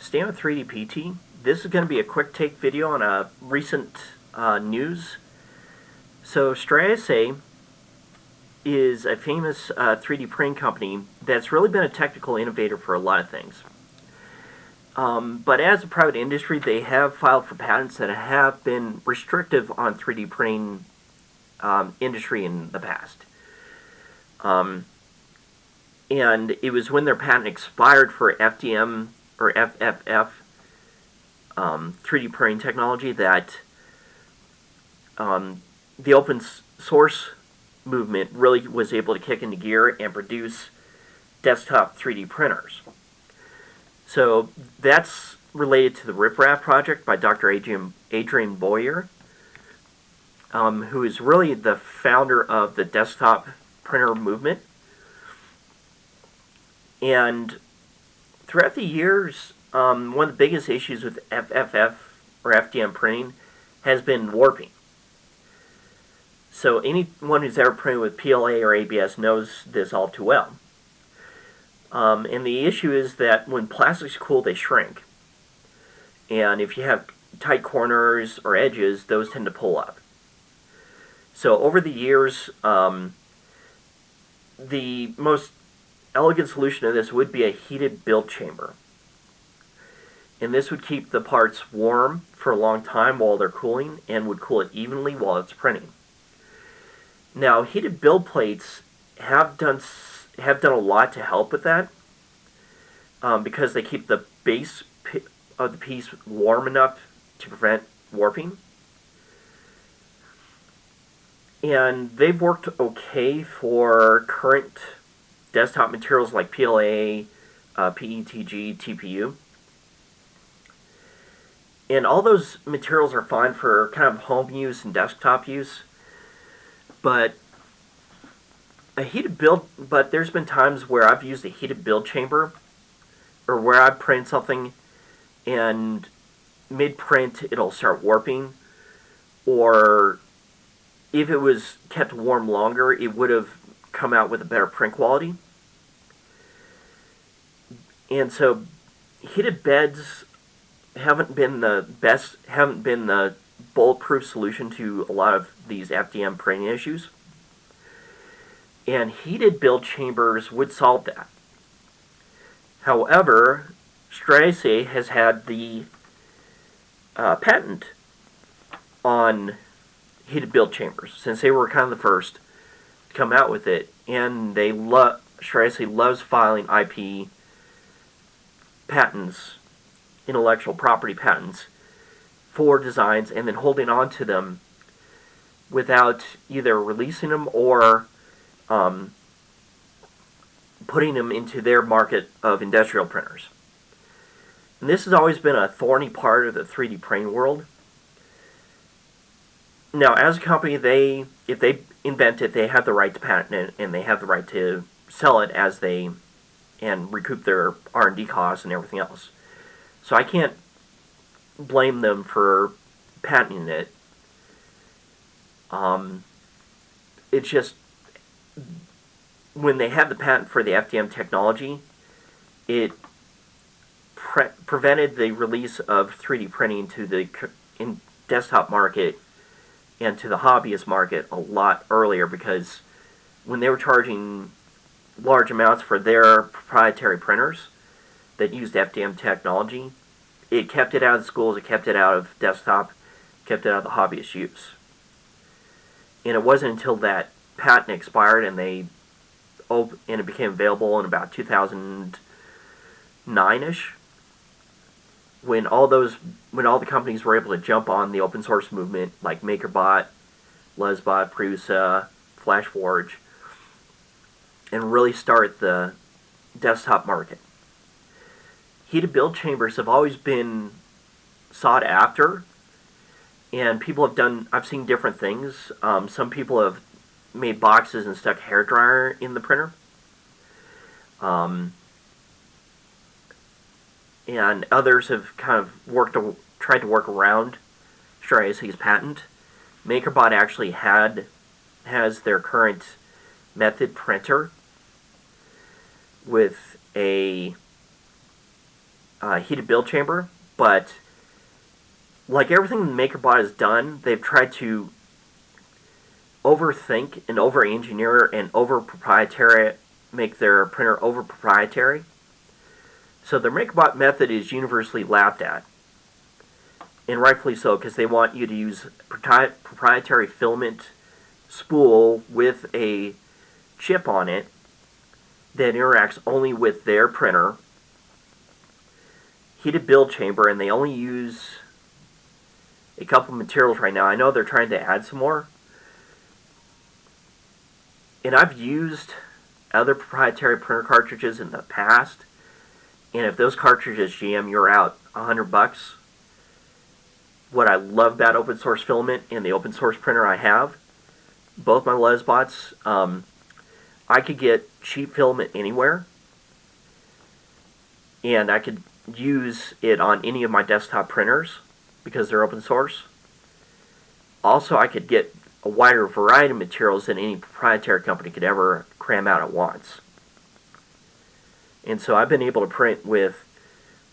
Staying with 3D PT, this is going to be a quick take video on a recent news. So Stratasys is a famous 3D printing company that's really been a technical innovator for a lot of things. But as a private industry, they have filed for patents that have been restrictive on 3D printing industry in the past. And it was when their patent expired for FDM or FFF 3D printing technology that the open source movement really was able to kick into gear and produce desktop 3D printers. So that's related to the RipRap project by Dr. Adrian Boyer, who is really the founder of the desktop printer movement. And throughout the years, one of the biggest issues with FFF or FDM printing has been warping. So anyone who's ever printed with PLA or ABS knows this all too well. And the issue is that when plastics cool, they shrink. And if you have tight corners or edges, those tend to pull up. So over the years, the most elegant solution to this would be a heated build chamber. And this would keep the parts warm for a long time while they're cooling and would cool it evenly while it's printing. Now, heated build plates have done a lot to help with that because they keep the base of the piece warm enough to prevent warping. And they've worked okay for current desktop materials like PLA, PETG, TPU. And all those materials are fine for kind of home use and desktop use. But there's been times where I've used a heated build chamber, or where I print something and mid-print it'll start warping, or if it was kept warm longer, it would have come out with a better print quality. And so heated beds haven't been the bulletproof solution to a lot of these FDM printing issues. And heated build chambers would solve that. However, Stratasys has had the patent on heated build chambers since they were kind of the first to come out with it, and Stratasys loves filing IP patents, intellectual property patents, for designs and then holding on to them without either releasing them or putting them into their market of industrial printers. And this has always been a thorny part of the 3D printing world. Now, as a company, if they invent it, they have the right to patent it, and they have the right to sell it and recoup their R&D costs and everything else. So I can't blame them for patenting it. It's just when they had the patent for the FDM technology, it prevented the release of 3D printing to the desktop market and to the hobbyist market a lot earlier, because when they were charging large amounts for their proprietary printers that used FDM technology, it kept it out of schools, it kept it out of desktop, kept it out of the hobbyist use. And it wasn't until that patent expired and it became available in about 2009-ish, when all the companies were able to jump on the open source movement, like MakerBot, LesBot, Prusa, FlashForge, and really start the desktop market. Heated build chambers have always been sought after, and I've seen different things. Some people have made boxes and stuck a hairdryer in the printer. And others have kind of tried to work around Stratasys' patent. MakerBot actually has their current method printer with a heated build chamber, but like everything the MakerBot has done, they've tried to overthink and over-engineer and over-proprietary, make their printer over-proprietary. So the MakerBot method is universally laughed at, and rightfully so, because they want you to use proprietary filament spool with a chip on it that interacts only with their printer, heated build chamber, and they only use a couple materials right now. I know they're trying to add some more. And I've used other proprietary printer cartridges in the past, and if those cartridges jam, you're out $100. What I love about open source filament and the open source printer I have, both my LesBots, I could get cheap filament anywhere, and I could use it on any of my desktop printers because they're open source. Also, I could get a wider variety of materials than any proprietary company could ever cram out at once. And so I've been able to print with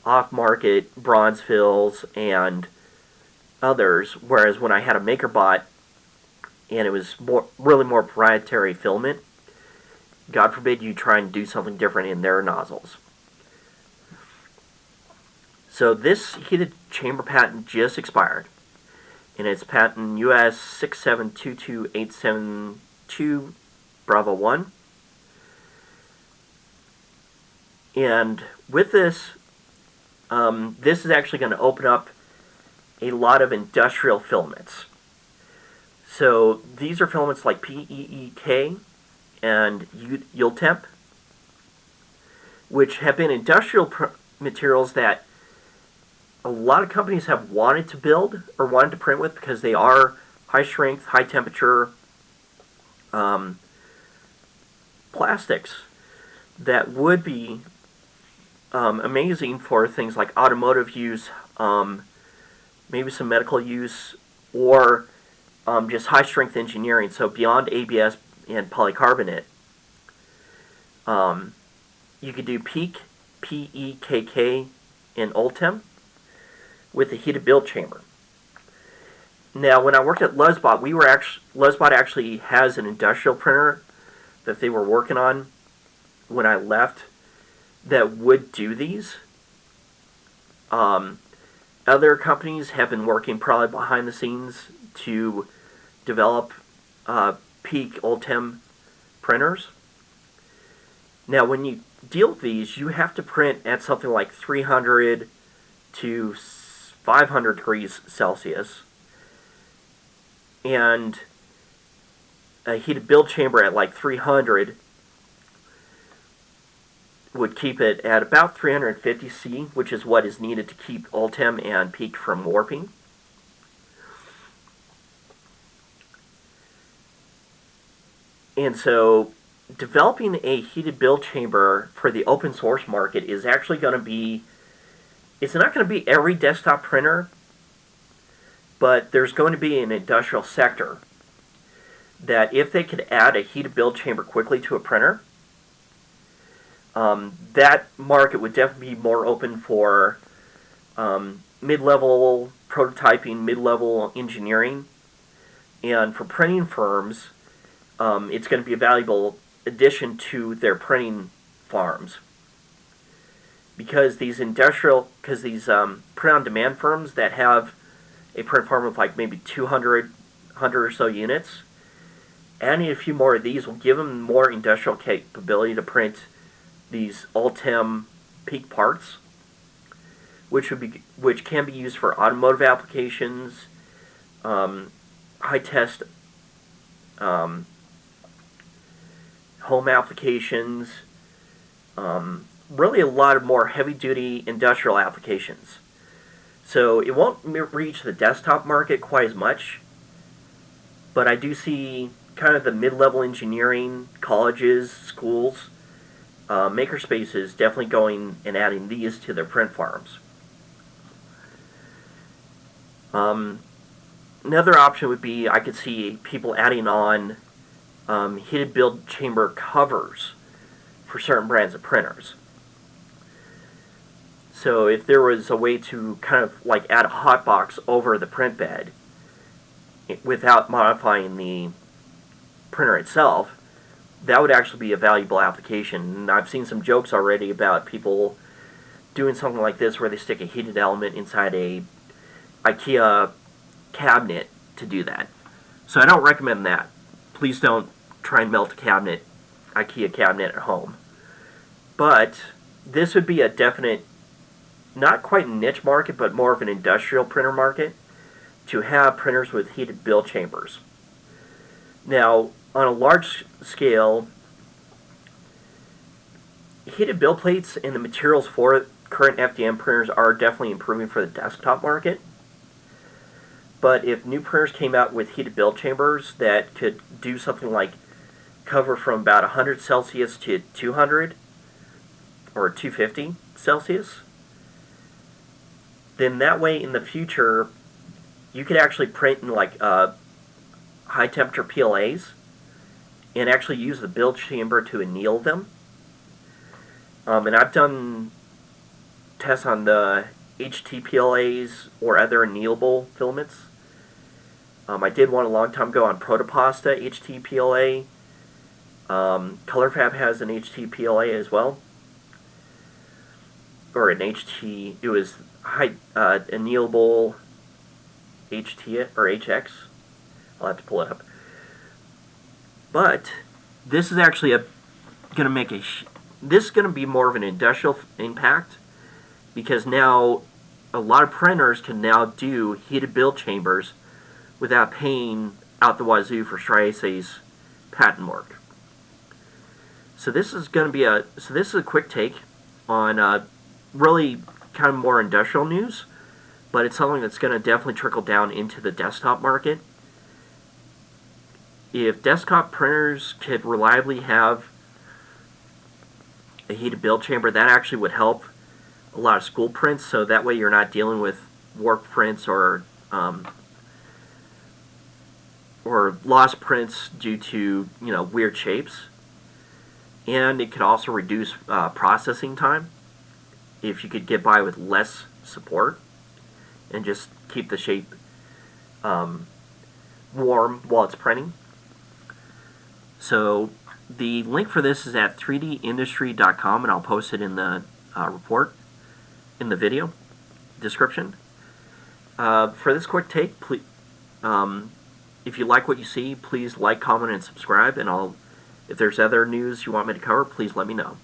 off-market bronze fills and others, whereas when I had a MakerBot and it was really more proprietary filament, God forbid you try and do something different in their nozzles. So this heated chamber patent just expired, and it's patent US 6722872 Bravo 1. And with this, this is actually going to open up a lot of industrial filaments. So these are filaments like PEKK and ULTEM, which have been industrial materials that a lot of companies have wanted to build or wanted to print with because they are high strength, high temperature plastics that would be amazing for things like automotive use, maybe some medical use, or just high strength engineering. So beyond ABS and polycarbonate, you could do PEKK, PEKK, and ULTEM with the heated build chamber. Now, when I worked at LesBot, LesBot actually has an industrial printer that they were working on when I left that would do these. Other companies have been working probably behind the scenes to develop PEKK ULTEM printers. Now, when you deal with these, you have to print at something like 300 to 500 degrees Celsius, and a heated build chamber at like 300 would keep it at about 350 C, which is what is needed to keep ULTEM and PEKK from warping. And so developing a heated build chamber for the open source market is actually going to be, it's not going to be every desktop printer, but there's going to be an industrial sector that if they could add a heated build chamber quickly to a printer, that market would definitely be more open for mid-level prototyping, mid-level engineering, and for printing firms, it's going to be a valuable addition to their printing farms. Because these print-on-demand firms that have a print farm with like maybe 200 or so units, adding a few more of these will give them more industrial capability to print these ULTEM PEKK parts, which can be used for automotive applications, high test home applications, really a lot of more heavy-duty industrial applications. So it won't reach the desktop market quite as much, but I do see kind of the mid-level engineering, colleges, schools, makerspaces definitely going and adding these to their print farms. Another option would be, I could see people adding on heated build chamber covers for certain brands of printers. So if there was a way to kind of like add a hot box over the print bed without modifying the printer itself, that would actually be a valuable application. And I've seen some jokes already about people doing something like this where they stick a heated element inside a IKEA cabinet to do that. So I don't recommend that. Please don't try and melt a IKEA cabinet at home. But this would be a definite, not quite niche market, but more of an industrial printer market, to have printers with heated build chambers. Now, on a large scale, heated build plates and the materials for current FDM printers are definitely improving for the desktop market. But if new printers came out with heated build chambers that could do something like cover from about 100 Celsius to 200 or 250 Celsius, then that way in the future you could actually print in like high temperature PLAs and actually use the build chamber to anneal them. And I've done tests on the HT-PLAs or other annealable filaments. I did one a long time ago on Protopasta HT-PLA. ColorFab has an HT-PLA as well. Or an HT, it was annealable HT or HX. I'll have to pull it up. But this is actually going to make this is going to be more of an industrial impact, because now a lot of printers can now do heated build chambers without paying out the wazoo for Stratasys patent work. So this is going to be this is a quick take on really kind of more industrial news, but it's something that's going to definitely trickle down into the desktop market. If desktop printers could reliably have a heated build chamber, that actually would help a lot of school prints, so that way you're not dealing with warped prints or lost prints due to weird shapes. And it could also reduce processing time if you could get by with less support and just keep the shape warm while it's printing. So the link for this is at 3dindustry.com, and I'll post it in the report in the video description. For this quick take, please, if you like what you see, please like, comment, and subscribe. And if there's other news you want me to cover, please let me know.